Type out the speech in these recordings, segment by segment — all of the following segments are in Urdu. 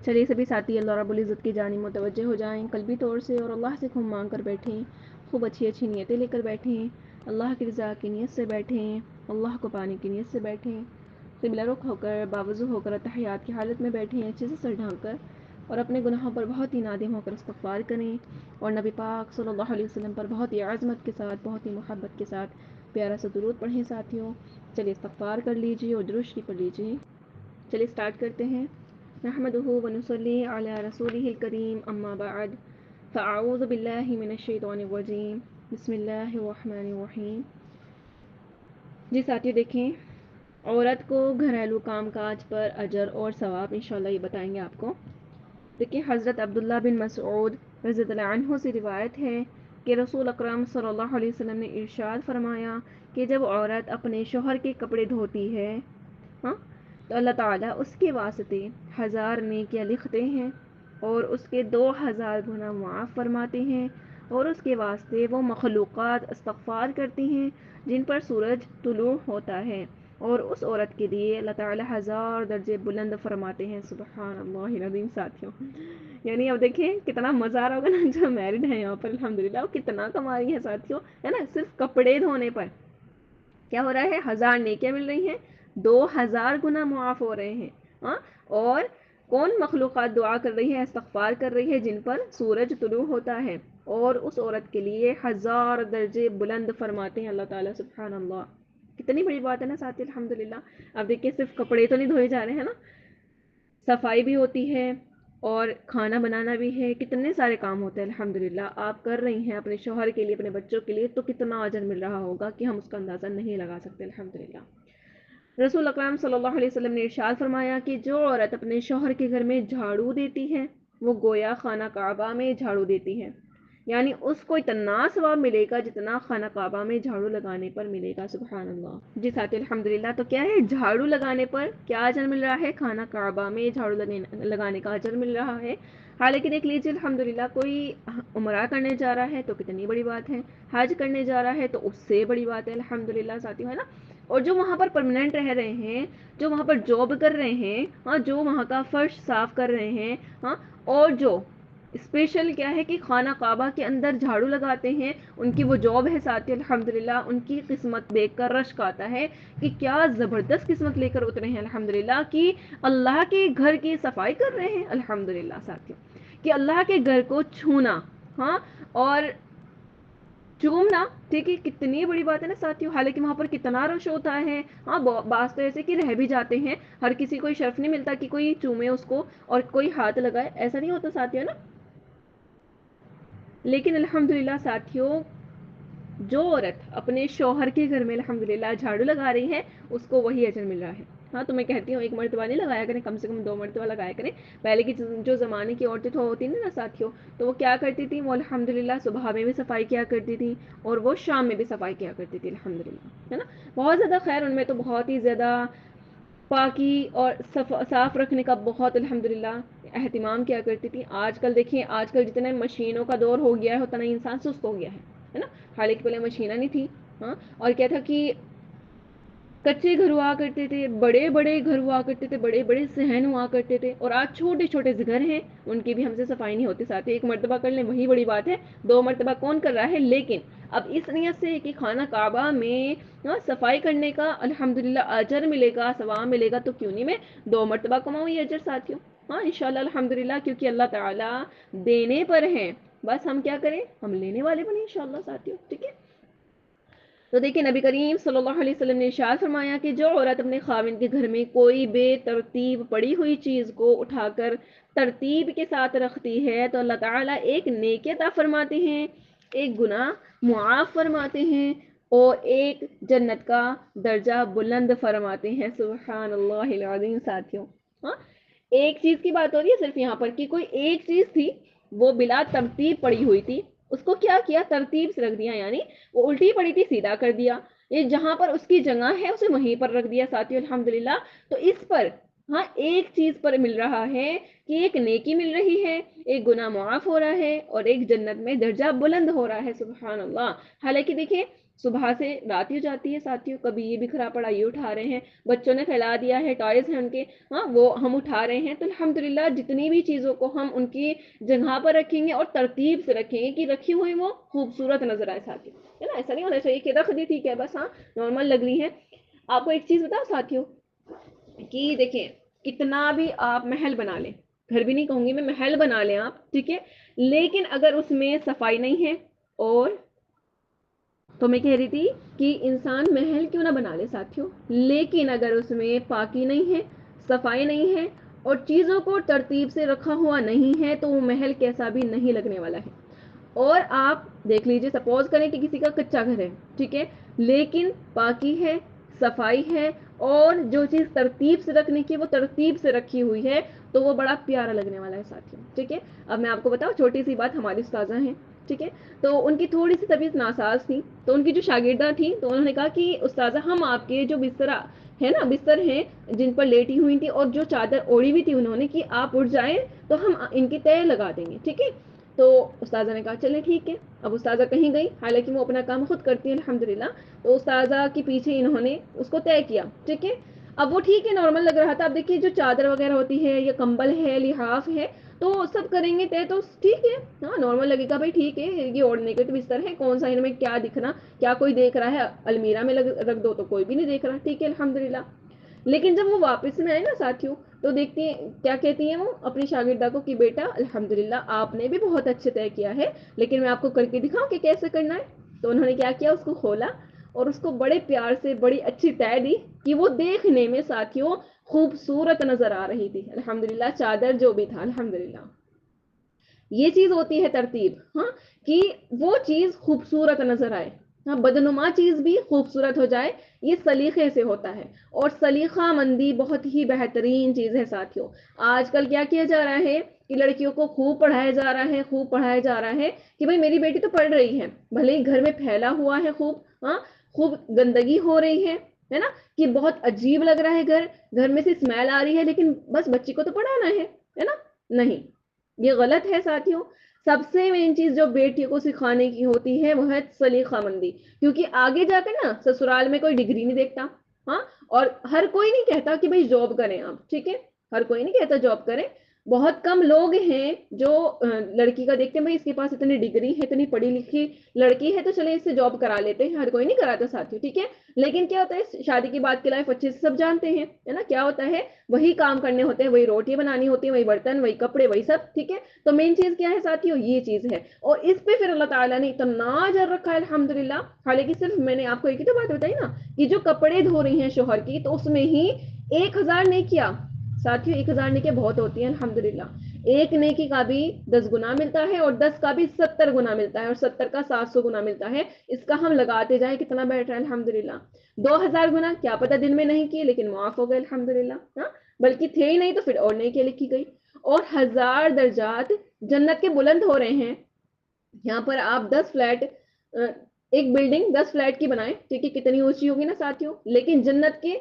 چلیے سبھی ساتھی اللہ رب العزت کی جانب متوجہ ہو جائیں قلبی طور سے اور اللہ سے خوب مانگ کر بیٹھیں، خوب اچھی اچھی نیتیں لے کر بیٹھیں، اللہ کی رضا کی نیت سے بیٹھیں، اللہ کو پانے کی نیت سے بیٹھیں، قبلہ رخ ہو کر باوضو ہو کر تحیات کی حالت میں بیٹھیں، اچھے سے سر ڈھانک کر اور اپنے گناہوں پر بہت ہی نادم ہو کر استغفار کریں اور نبی پاک صلی اللہ علیہ وسلم پر بہت ہی عظمت کے ساتھ، بہت ہی محبت کے ساتھ پیارا سا درود پڑھیں ساتھیوں۔ چلیے استغفار کر لیجیے اور درود شریف پڑھ لیجیے۔ چلیے اسٹارٹ کرتے ہیں۔ نحمده ونصلي على رسوله الكريم اما بعد فاعوذ بالله من الشیطان الرجیم بسم اللہ الرحمن الرحیم۔ جی ساتھی دیکھیں، عورت کو گھریلو کام کاج پر اجر اور ثواب انشاءاللہ یہ بتائیں گے آپ کو۔ دیکھیں، حضرت عبداللہ بن مسعود رضی اللہ عنہ سے روایت ہے کہ رسول اکرم صلی اللہ علیہ وسلم نے ارشاد فرمایا کہ جب عورت اپنے شوہر کے کپڑے دھوتی ہے تو اللہ تعالیٰ اس کے واسطے 1000 نیکیاں لکھتے ہیں اور اس کے 2000 گناہ معاف فرماتے ہیں، اور اس کے واسطے وہ مخلوقات استغفار کرتی ہیں جن پر سورج طلوع ہوتا ہے، اور اس عورت کے لیے اللہ تعالیٰ 1000 درجے بلند فرماتے ہیں۔ سبحان اللہ العظیم ساتھیوں، یعنی اب دیکھیں کتنا مزہ آ رہا ہوگا نا جو میرڈ ہیں یہاں پر الحمدللہ، وہ کتنا کما رہی ہیں ساتھیوں، ہے نا، صرف کپڑے دھونے پر کیا ہو رہا ہے، 1000 نیکیاں مل رہی ہیں، 2000 گناہ معاف ہو رہے ہیں۔ اور کون مخلوقات دعا کر رہی ہے، استغفار کر رہی ہے جن پر سورج طلوع ہوتا ہے، اور اس عورت کے لیے 1000 درجے بلند فرماتے ہیں اللہ تعالیٰ۔ سبحان اللہ، کتنی بڑی بات ہے نا ساتھی الحمدللہ۔ اب دیکھیں صرف کپڑے تو نہیں دھوئے جا رہے ہیں نا، صفائی بھی ہوتی ہے اور کھانا بنانا بھی ہے، کتنے سارے کام ہوتے ہیں الحمدللہ۔ آپ کر رہی ہیں اپنے شوہر کے لیے، اپنے بچوں کے لیے، تو کتنا اجر مل رہا ہوگا کہ ہم اس کا اندازہ نہیں لگا سکتے الحمدللہ۔ رسول اکرم صلی اللہ علیہ وسلم نے ارشاد فرمایا کہ جو عورت اپنے شوہر کے گھر میں جھاڑو دیتی ہے وہ گویا خانہ کعبہ میں جھاڑو دیتی ہے، یعنی اس کو اتنا ثواب ملے گا جتنا خانہ کعبہ میں جھاڑو لگانے پر ملے گا۔ سبحان اللہ۔ جی ساتھی الحمدللہ، تو کیا ہے، جھاڑو لگانے پر کیا اجر مل رہا ہے، خانہ کعبہ میں جھاڑو لگانے کا اجر مل رہا ہے۔ حالانکہ دیکھ لیجیے الحمدللہ، کوئی عمرہ کرنے جا رہا ہے تو کتنی بڑی بات ہے، حج کرنے جا رہا ہے تو اس سے بڑی بات ہے الحمدللہ ساتھی، ہے نا۔ اور جو وہاں پر پرماننٹ رہ رہے ہیں، جو وہاں پر جاب کر رہے ہیں، جو وہاں کا فرش صاف کر رہے ہیں، اور جو اسپیشل کیا ہے کہ خانہ کعبہ کے اندر جھاڑو لگاتے ہیں، ان کی وہ جاب ہے ساتھی الحمدللہ، ان کی قسمت دیکھ کر رشک آتا ہے کہ کیا زبردست قسمت لے کر اترے ہیں الحمدللہ، کہ اللہ کے گھر کی صفائی کر رہے ہیں الحمدللہ ساتھی، کہ اللہ کے گھر کو چھونا اور چومنا، ٹھیک ہے، کتنی بڑی بات ہے نا ساتھیوں۔ حالانکہ وہاں پر کتنا رش ہوتا ہے، بعض تو ایسے کہ رہ بھی جاتے ہیں، ہر کسی کو شرف نہیں ملتا کہ کوئی چومے اس کو اور کوئی ہاتھ لگائے، ایسا نہیں ہوتا ساتھیوں نا۔ لیکن الحمدللہ ساتھیوں، جو عورت اپنے شوہر کے گھر میں الحمدللہ جھاڑو لگا رہی ہے اس کو وہی اجر مل رہا ہے۔ تو میں کہتی ہوں ایک مرتبہ نہیں لگایا کریں، کم سے کم 2 مرتبہ لگایا کریں۔ پہلے کی جو زمانے کی عورتیں ہوتی نا ساتھیوں، تو وہ کیا کرتی تھی، وہ الحمدللہ صبح میں بھی صفائی کیا کرتی تھی اور وہ شام میں بھی صفائی کیا کرتی تھی الحمدللہ، ہے نا۔ بہت زیادہ خیر ان میں تو بہت ہی زیادہ پاکی اور صاف رکھنے کا بہت الحمدللہ اہتمام کیا کرتی تھی۔ آج کل دیکھیں، آج کل جتنے مشینوں کا دور ہو گیا ہے اتنا انسان سست ہو گیا ہے نا۔ حالانکہ پہلے مشینیں نہیں تھی، اور کیا تھا کہ کچے گھر ہوا کرتے تھے، بڑے بڑے گھر ہوا کرتے تھے، بڑے بڑے صحن ہوا کرتے تھے، اور آج چھوٹے چھوٹے گھر ہیں، ان کی بھی ہم سے صفائی نہیں ہوتی ساتھ ہی۔ ایک مرتبہ کر لیں وہی بڑی بات ہے، 2 مرتبہ کون کر رہا ہے؟ لیکن اب اس نیت سے کہ خانہ کعبہ میں صفائی کرنے کا الحمدللہ اجر ملے گا، ثواب ملے گا، تو کیوں نہیں میں 2 مرتبہ کماؤں یہ اجر ساتھیوں، انشاءاللہ الحمدللہ، کیونکہ اللہ تعالیٰ دینے پر ہیں، بس ہم کیا کریں، ہم لینے والے بنیں انشاءاللہ ساتھیوں، ٹھیک ہے۔ تو دیکھیں نبی کریم صلی اللہ علیہ وسلم نے ارشاد فرمایا کہ جو عورت اپنے خاوند کے گھر میں کوئی بے ترتیب پڑی ہوئی چیز کو اٹھا کر ترتیب کے ساتھ رکھتی ہے تو اللہ تعالیٰ ایک نیکی عطا فرماتے ہیں، ایک گناہ معاف فرماتے ہیں، اور ایک جنت کا درجہ بلند فرماتے ہیں۔ سبحان اللہ العظیم ساتھیوں، ایک چیز کی بات ہو رہی ہے صرف یہاں پر کہ کوئی ایک چیز تھی وہ بلا ترتیب پڑی ہوئی تھی، اس کو کیا کیا، ترتیب سے رکھ دیا، یعنی وہ الٹی پڑی تھی سیدھا کر دیا، یہ جہاں پر اس کی جگہ ہے اسے وہیں پر رکھ دیا ساتھیوں الحمدللہ۔ تو اس پر ایک چیز پر مل رہا ہے کہ ایک نیکی مل رہی ہے، ایک گناہ معاف ہو رہا ہے، اور ایک جنت میں درجہ بلند ہو رہا ہے۔ سبحان اللہ۔ حالانکہ دیکھیں صبح سے رات ہی ہو جاتی ہے ساتھیوں، کبھی یہ بکھرا پڑا یہ اٹھا رہے ہیں، بچوں نے پھیلا دیا ہے، ٹوائز ہیں ان کے، ہاں وہ ہم اٹھا رہے ہیں. تو الحمدللہ جتنی بھی چیزوں کو ہم ان کی جگہ پر رکھیں گے اور ترتیب سے رکھیں گے کہ رکھی ہوئی وہ خوبصورت نظر آئے ساتھیوں، ہے نا. ایسا نہیں ہونا چاہیے کہ رکھ دی ٹھیک ہے بس، ہاں نارمل لگ رہی ہے. آپ کو ایک چیز بتاؤ ساتھیوں کہ دیکھیں کتنا بھی آپ محل بنا لیں، گھر بھی نہیں کہوں گی میں، محل بنا لیں آپ ٹھیک ہے، لیکن اگر اس میں صفائی نہیں ہے، اور تو میں کہہ رہی تھی کہ انسان محل کیوں نہ بنا لے ساتھیوں، لیکن اگر اس میں پاکی نہیں ہے، صفائی نہیں ہے اور چیزوں کو ترتیب سے رکھا ہوا نہیں ہے، تو وہ محل کیسا بھی نہیں لگنے والا ہے. اور آپ دیکھ لیجئے سپوز کریں کہ کسی کا کچا گھر ہے ٹھیک ہے، لیکن پاکی ہے، صفائی ہے اور جو چیز ترتیب سے رکھنے کی وہ ترتیب سے رکھی ہوئی ہے، تو وہ بڑا پیارا لگنے والا ہے ساتھیوں ٹھیک ہے. اب میں آپ کو بتاؤں چھوٹی سی بات، ہماری استاذہ ہیں ٹھیک ہے، تو ان کی تھوڑی سی طبیعت ناساز تھی، تو ان کی جو شاگردہ تھی تو انہوں نے کہا کہ استاذہ ہم آپ کے جو بستر ہے نا، بستر ہیں جن پر لیٹی ہوئی تھی اور جو چادر اوڑی ہوئی تھی انہوں نے، کہ آپ اٹھ جائیں تو ہم ان کی تہ لگا دیں گے ٹھیک ہے. تو استاذہ نے کہا چلے ٹھیک ہے. اب استاذہ کہیں گئی، حالانکہ وہ اپنا کام خود کرتی ہے الحمدللہ، تو استاذہ کے پیچھے انہوں نے اس کو طے کیا ٹھیک ہے. اب وہ ٹھیک ہے نارمل لگ رہا تھا. اب دیکھیے جو چادر وغیرہ ہوتی ہے یا کمبل ہے لحاف ہے تو سب کریں گے طے تو ٹھیک ہے، ہاں نارمل لگے گا بھائی ٹھیک ہے یہ اوڑھنے کے تو بستر ہے، کون سا ان میں کیا دکھنا، کیا کوئی دیکھ رہا ہے، المیرا میں رکھ دو تو کوئی بھی نہیں دیکھ رہا ٹھیک ہے الحمدللہ. لیکن جب وہ واپس میں آئے نا ساتھیوں، تو دیکھتی ہیں کیا کہتی ہیں وہ اپنی شاگردہ کو کہ بیٹا الحمدللہ آپ نے بھی بہت اچھے طے کیا ہے، لیکن میں آپ کو کر کے دکھاؤں کہ کیسے کرنا ہے. تو انہوں نے کیا کیا، اس کو کھولا اور اس کو بڑے پیار سے بڑی اچھی طے دی کہ وہ دیکھنے میں ساتھیوں خوبصورت نظر آ رہی تھی الحمدللہ. چادر جو بھی تھا الحمدللہ، یہ چیز ہوتی ہے ترتیب، ہاں کہ وہ چیز خوبصورت نظر آئے، ہاں بدنما چیز بھی خوبصورت ہو جائے، یہ سلیقے سے ہوتا ہے. اور سلیقہ مندی بہت ہی بہترین چیز ہے ساتھیوں. آج کل کیا کیا جا رہا ہے کہ لڑکیوں کو خوب پڑھایا جا رہا ہے، خوب پڑھایا جا رہا ہے کہ بھائی میری بیٹی تو پڑھ رہی ہے، بھلے ہی گھر میں پھیلا ہوا ہے خوب، ہاں خوب گندگی ہو رہی ہے نا، کہ بہت عجیب لگ رہا ہے گھر میں سے اسمیل آ رہی ہے، لیکن بس بچی کو تو پڑھانا ہے نا. نہیں، یہ غلط ہے ساتھیوں. سب سے مین چیز جو بیٹی کو سکھانے کی ہوتی ہے وہ ہے سلیقہ مندی، کیونکہ آگے جا کر نا سسرال میں کوئی ڈگری نہیں دیکھتا، ہاں اور ہر کوئی نہیں کہتا کہ بھائی جاب کریں آپ ٹھیک ہے، ہر کوئی نہیں کہتا جاب کریں. بہت کم لوگ ہیں جو لڑکی کا دیکھتے ہیں بھائی اس کے پاس اتنی ڈگری ہے، اتنی پڑھی لکھی لڑکی ہے تو چلے اس سے جاب کرا لیتے ہیں، ہر کوئی نہیں کراتا ساتھی ٹھیک ہے. لیکن کیا ہوتا ہے شادی کی بات کی لائف اچھے سے سب جانتے ہیں ہے نا، کیا ہوتا ہے وہی کام کرنے ہوتے ہیں، وہی روٹی بنانی ہوتی ہے، وہی برتن، وہی کپڑے، وہی سب ٹھیک ہے. تو مین چیز کیا ہے ساتھیوں، یہ چیز ہے. اور اس پہ پھر اللہ تعالیٰ نے اتنا اجر رکھا ہے الحمدللہ. حالانکہ صرف میں نے آپ کو ایک ہی تو بات بتائی نا کہ جو کپڑے دھو رہی ہیں شوہر کی، تو اس میں ہی 1000 نے کیا ساتھیوں، 1000 نیکیاں بہت ہوتی ہیں الحمدللہ. ایک نیکی کا بھی 10 گنا ملتا ہے اور 10 کا بھی 70 گنا ملتا ہے اور 70 کا 700 گنا ملتا ہے. اس کا ہم لگاتے جائیں کتنا بیٹھ رہا ہے الحمدللہ. 2000 گنا کیا پتہ دن میں نہیں کیے لیکن معاف ہو گئے الحمدللہ، ہاں بلکہ تھے ہی نہیں تو پھر اور نیکی لکھی گئی. اور 1000 درجات جنت کے بلند ہو رہے ہیں. یہاں پر آپ 10 فلیٹ، ایک بلڈنگ 10 فلیٹ کی بنائیں ٹھیک ہے، کتنی اونچی ہوگی نا ساتھیوں، لیکن جنت کے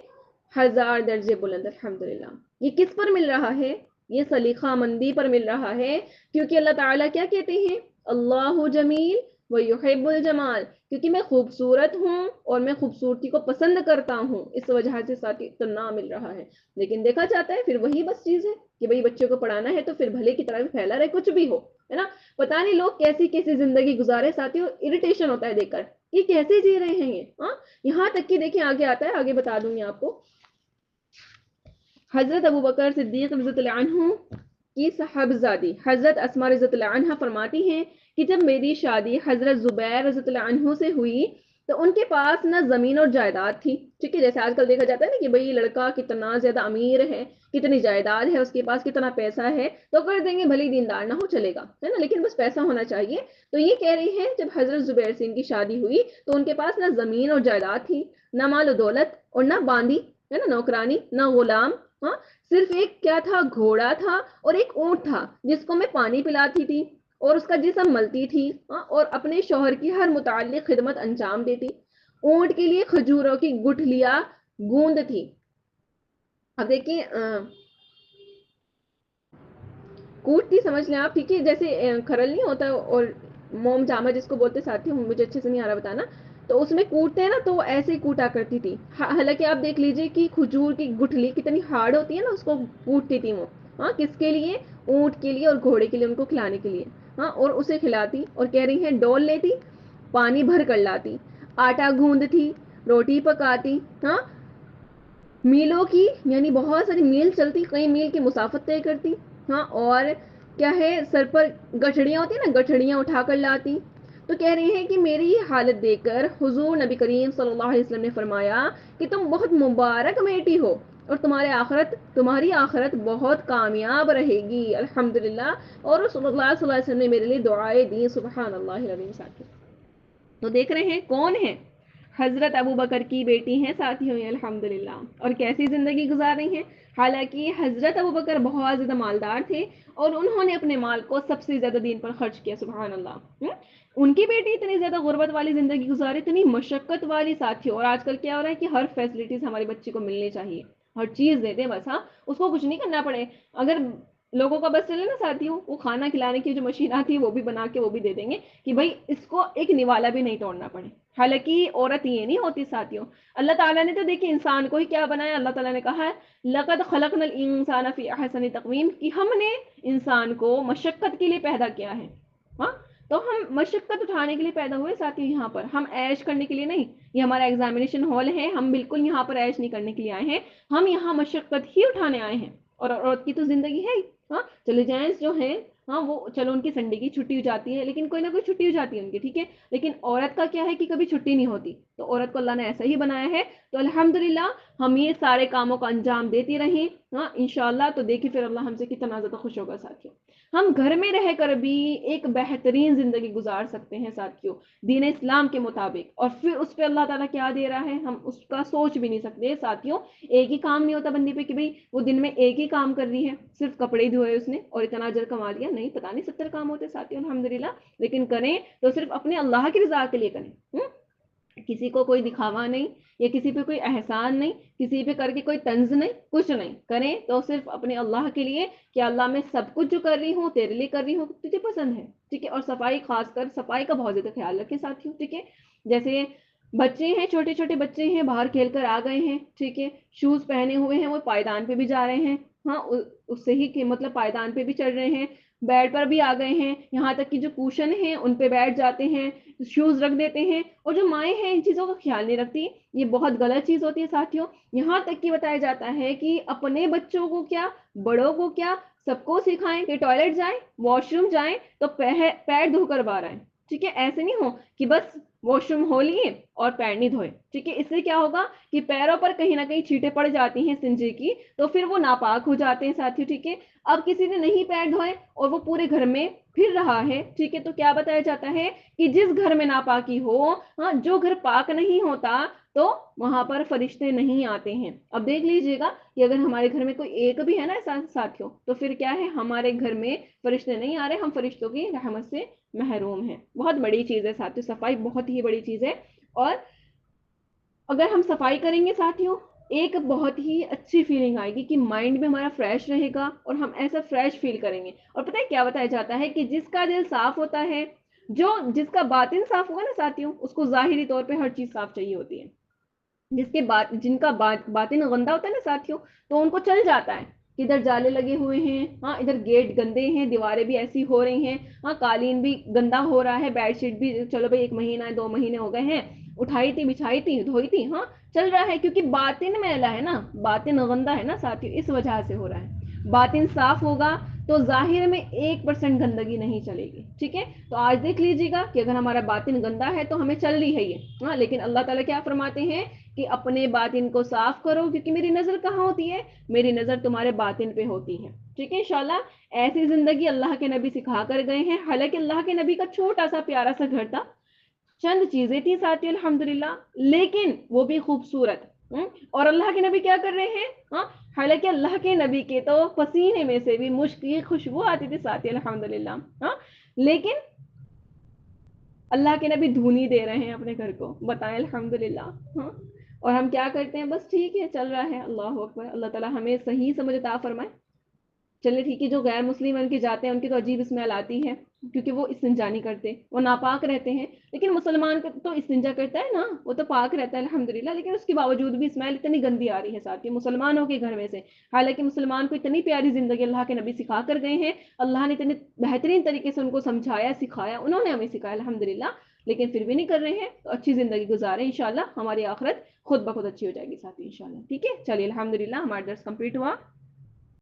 1000 درجے بلند الحمدللہ. یہ کس پر مل رہا ہے، یہ سلیقہ مندی پر مل رہا ہے. کیونکہ اللہ تعالیٰ کیا کہتے ہیں، اللہ جمیل ویحب الجمال، کیونکہ میں خوبصورت ہوں اور میں خوبصورتی کو پسند کرتا ہوں، اس وجہ سے ساتھ اتنا مل رہا ہے. لیکن دیکھا جاتا ہے پھر وہی بس چیز ہے کہ بھئی بچوں کو پڑھانا ہے تو پھر بھلے کی طرح پھیلا رہے کچھ بھی ہو، ہے نا. پتا نہیں لوگ کیسی کیسی زندگی گزارے ساتھیوں، اریٹیشن ہوتا ہے دیکھ کر یہ کیسے جی رہے ہیں یہ، ہاں یہاں تک کہ دیکھیں آگے آتا ہے، آگے بتا دوں گی آپ کو. حضرت ابوبکر صدیق رضی اللہ عنہ کی صاحبزادی حضرت اسماء رضی اللہ عنہا فرماتی ہیں کہ جب میری شادی حضرت زبیر رضی اللہ عنہ سے ہوئی تو ان کے پاس نہ زمین اور جائیداد تھی ٹھیک ہے. جیسے آج کل دیکھا جاتا ہے نا کہ بھئی لڑکا کتنا زیادہ امیر ہے، کتنی جائیداد ہے اس کے پاس، کتنا پیسہ ہے، تو کر دیں گے بھلی دیندار نہ ہو چلے گا ہے نا، لیکن بس پیسہ ہونا چاہیے. تو یہ کہہ رہی ہیں جب حضرت زبیر سے ان کی شادی ہوئی تو ان کے پاس نہ زمین اور جائیداد تھی، نہ مال و دولت اور نہ باندی ہے نا نوکرانی، نہ غلام، ہاں صرف ایک کیا تھا، گھوڑا تھا اور ایک اونٹ تھا جس کو میں پانی پلاتی تھی اور اس کا جسم ملتی تھی، اور اپنے شوہر کی ہر متعلق خدمت انجام دیتی. اونٹ کے لیے کھجوروں کی گٹھلیاں گوند تھی. اب دیکھیں کوٹتی سمجھ لیں آپ ٹھیک ہے، جیسے کھرل نہیں ہوتا اور موم جامہ جس کو بولتے ساتھی ہوں، مجھے اچھے سے نہیں آ رہا بتانا. تو اس میں کوٹتے ہیں نا تو وہ ایسے ہی کوٹا کرتی تھی. حالانکہ آپ دیکھ لیجئے کہ کھجور کی گٹھلی کتنی ہارڈ ہوتی ہے نا, اس کو کوٹتی تھی وہ. ہاں, کس کے لیے؟ اونٹ کے لیے اور گھوڑے کے لیے, ان کو کھلانے کے لیے. ہاں, اور اسے کھلاتی, اور کہہ رہی ہیں ڈول لیتی, پانی بھر کر لاتی, آٹا گوندتی, روٹی پکاتی. ہاں, میلوں کی یعنی بہت ساری میل چلتی, کئی میل کی مسافت طے کرتی. ہاں, اور کیا ہے, سر پر گٹھڑیاں ہوتی ہیں نا, گٹھڑیاں اٹھا کر لاتی. تو کہہ رہی ہیں کہ میری یہ حالت دیکھ کر حضور نبی کریم صلی اللہ علیہ وسلم نے فرمایا کہ تم بہت مبارک بیٹی ہو, اور تمہاری آخرت بہت کامیاب رہے گی. الحمدللہ. اور رسول اللہ صلی اللہ علیہ وسلم نے میرے لیے دعائیں دی. سبحان اللہ العظیم. ساتھی تو دیکھ رہے ہیں کون ہے؟ حضرت ابو بکر کی بیٹی ہیں ساتھیوں, الحمدللہ. اور کیسی زندگی گزار رہی ہیں. حالانکہ حضرت ابو بکر بہت زیادہ مالدار تھے, اور انہوں نے اپنے مال کو سب سے زیادہ دین پر خرچ کیا. سبحان اللہ. ان کی بیٹی اتنی زیادہ غربت والی زندگی گزاری, اتنی مشقت والی ساتھی. اور آج کل کیا ہو رہا ہے کہ ہر فیسلٹیز ہمارے بچے کو ملنی چاہیے, ہر چیز دے دیں بس. ہاں, اس کو کچھ نہیں کرنا پڑے. اگر لوگوں کا بس چلے نا ساتھیوں, وہ کھانا کھلانے کی جو مشین آتی ہے وہ بھی بنا کے وہ بھی دے دیں گے کہ بھائی اس کو ایک نوالا بھی نہیں توڑنا پڑے. حالانکہ عورت یہ نہیں ہوتی ساتھیوں. اللہ تعالیٰ نے تو دیکھیں انسان کو ہی کیا بنایا. اللہ تعالیٰ نے کہا ہے لَقَدْ خَلَقْنَا الْإِنسَانَ فِي أَحْسَنِ تَقْوِيمٍ, کہ ہم نے انسان کو مشقت کے لیے پیدا کیا ہے. ہاں, تو ہم مشقت اٹھانے کے لیے پیدا ہوئے ساتھی. یہاں پر ہم عیش کرنے کے لیے نہیں. یہ ہمارا ایگزامینیشن ہال ہے, ہم بالکل یہاں پر عیش نہیں کرنے کے لیے آئے ہیں, ہم یہاں مشقت ہی اٹھانے آئے ہیں. اور عورت کی تو زندگی ہے. ہاں, چلے جینٹس جو ہیں, ہاں وہ چلو ان کی سنڈے کی چھٹی ہو جاتی ہے, لیکن کوئی نہ کوئی چھٹی ہو جاتی ہے ان کی, ٹھیک ہے. لیکن عورت کا کیا ہے کہ کبھی چھٹی نہیں ہوتی. تو عورت کو اللہ نے ایسا ہی بنایا ہے. تو الحمدللہ ہم یہ سارے کاموں کا انجام دیتی رہیں. ہاں انشاءاللہ. تو دیکھیں پھر اللہ ہم سے کتنا زیادہ خوش ہوگا ساتھیوں. ہم گھر میں رہ کر بھی ایک بہترین زندگی گزار سکتے ہیں ساتھیوں, دین اسلام کے مطابق. اور پھر اس پہ اللہ تعالیٰ کیا دے رہا ہے ہم اس کا سوچ بھی نہیں سکتے ساتھیوں. ایک ہی کام نہیں ہوتا بندی پہ کہ بھئی وہ دن میں ایک ہی کام کر رہی ہے, صرف کپڑے دھوئے اس نے اور اتنا اجر کما لیا. نہیں, پتہ نہیں 70 کام ہوتے ساتھیوں الحمدللہ. لیکن کریں تو صرف اپنے اللہ کی رضا کے لیے کریں. کسی کو کوئی دکھاوا نہیں, یا کسی پہ کوئی احسان نہیں, کسی پہ کر کے کوئی طنز نہیں, کچھ نہیں. کریں تو صرف اپنے اللہ کے لیے کہ اللہ میں سب کچھ جو کر رہی ہوں تیرے لیے کر رہی ہوں, تجھے پسند ہے, ٹھیک ہے. اور صفائی, خاص کر صفائی کا بہت زیادہ خیال رکھیں ساتھیوں, ٹھیک ہے. جیسے بچے ہیں, چھوٹے چھوٹے بچے ہیں, باہر کھیل کر آ گئے ہیں, ٹھیک ہے, شوز پہنے ہوئے ہیں, وہ پائدان پہ بھی جا رہے ہیں. ہاں, اس سے ہی مطلب پائدان پہ بھی چڑھ رہے ہیں, بیڈ پر بھی آ گئے ہیں, یہاں تک کہ جو کوشن ہیں ان پہ بیٹھ جاتے ہیں, شوز رکھ دیتے ہیں. اور جو مائیں ہیں ان چیزوں کا خیال نہیں رکھتی. یہ بہت غلط چیز ہوتی ہے ساتھیوں. یہاں تک کہ بتایا جاتا ہے کہ اپنے بچوں کو کیا, بڑوں کو کیا, سب کو سکھائیں کہ ٹوائلٹ جائیں, واش روم جائیں تو پیر دھو کر باہر آئیں, ٹھیک ہے. ایسے نہیں ہو کہ بس واش روم ہو لیے اور پیر نہیں دھوئے, ٹھیک ہے. اس سے کیا ہوگا کہ پیروں پر کہیں نہ کہیں چھینٹیں پڑ جاتی ہیں سنجے کی, تو پھر وہ ناپاک ہو جاتے ہیں ساتھی, ٹھیک ہے. اب کسی نے نہیں پیر دھوئے اور وہ پورے گھر میں پھر رہا ہے, ٹھیک ہے, تو کیا بتایا جاتا ہے کہ جس گھر میں ناپاکی ہو, ہاں, جو گھر پاک نہیں ہوتا تو وہاں پر فرشتے نہیں آتے ہیں. اب دیکھ لیجئے گا کہ اگر ہمارے گھر میں کوئی ایک بھی ہے نا ساتھیوں, تو پھر کیا ہے, ہمارے گھر میں فرشتے نہیں آ رہے, ہم فرشتوں کی رحمت سے محروم ہیں. بہت بڑی چیز ہے ساتھیوں, صفائی بہت ہی بڑی چیز ہے. اور اگر ہم صفائی کریں گے ساتھیوں, ایک بہت ہی اچھی فیلنگ آئے گی کہ مائنڈ میں ہمارا فریش رہے گا, اور ہم ایسا فریش فیل کریں گے. اور پتہ ہے کیا بتایا جاتا ہے کہ جس کا دل صاف ہوتا ہے, جس کا باطن صاف ہوگا نا ساتھیوں, اس کو ظاہری طور پہ ہر چیز صاف چاہیے ہوتی ہے. جن کا باطن گندا ہوتا ہے نا ساتھیوں, تو ان کو چل جاتا ہے کہ ادھر جالے لگے ہوئے ہیں, ہاں, ادھر گیٹ گندے ہیں, دیواریں بھی ایسی ہو رہی ہیں, ہاں, قالین بھی گندا ہو رہا ہے, بیڈ شیٹ بھی چلو بھائی 1 مہینہ 2 مہینے ہو گئے ہیں, اٹھائی تھی, بچھائی تھی, دھوئی تھی, ہاں, چل رہا ہے. کیونکہ باطن میلا ہے نا, باطن گندا ہے نا ساتھیوں, اس وجہ سے ہو رہا ہے. باطن صاف ہوگا تو ظاہر میں 1% گندگی نہیں چلے گی, ٹھیک ہے. تو آج دیکھ لیجیے گا کہ اگر ہمارا باطن گندا ہے تو ہمیں چل رہی ہے یہ, ہاں, لیکن اللہ تعالیٰ کیا فرماتے ہیں کہ اپنے باطن کو صاف کرو, کیونکہ میری نظر کہاں ہوتی ہے, میری نظر تمہارے باطن پہ ہوتی ہے, ٹھیک ہے. انشاءاللہ ایسی زندگی اللہ کے نبی سکھا کر گئے ہیں. حالانکہ اللہ کے نبی کا چھوٹا سا پیارا سا گھر تھا, چند چیزیں تھیں ساتھی الحمدللہ, لیکن وہ بھی خوبصورت. اور اللہ کے نبی کیا کر رہے ہیں, ہاں, حالانکہ اللہ کے نبی کے تو پسینے میں سے بھی مشک کی خوشبو آتی تھی ساتھی الحمدللہ, ہاں, لیکن اللہ کے نبی دھونی دے رہے ہیں اپنے گھر کو, بتائیں الحمدللہ. ہاں, اور ہم کیا کرتے ہیں, بس ٹھیک ہے چل رہا ہے. اللہ اکبر. اللہ تعالی ہمیں صحیح سمجھ عطا فرمائے. چلے ٹھیک ہے، جو غیر مسلم ان کے جاتے ہیں ان کی تو عجیب اسمیل آتی ہے کیونکہ وہ استنجا نہیں کرتے، وہ ناپاک رہتے ہیں، لیکن مسلمان تو استنجا کرتا ہے نا، وہ تو پاک رہتا ہے الحمدللہ، لیکن اس کے باوجود بھی اسمیل اتنی گندی آ رہی ہے ساتھ کے مسلمانوں کے گھر میں سے، حالانکہ مسلمان کو اتنی پیاری زندگی اللہ کے نبی سکھا کر گئے ہیں، اللہ نے اتنے بہترین طریقے سے ان کو سمجھایا سکھایا، انہوں نے ہمیں سکھایا الحمدللہ، لیکن پھر بھی نہیں کر رہے ہیں، تو اچھی زندگی گزارے انشاءاللہ، ہماری آخرت خود بخود اچھی ہو جائے گی ساتھی انشاءاللہ، ٹھیک ہے، چلیے الحمدللہ ہمارا درس کمپلیٹ ہوا.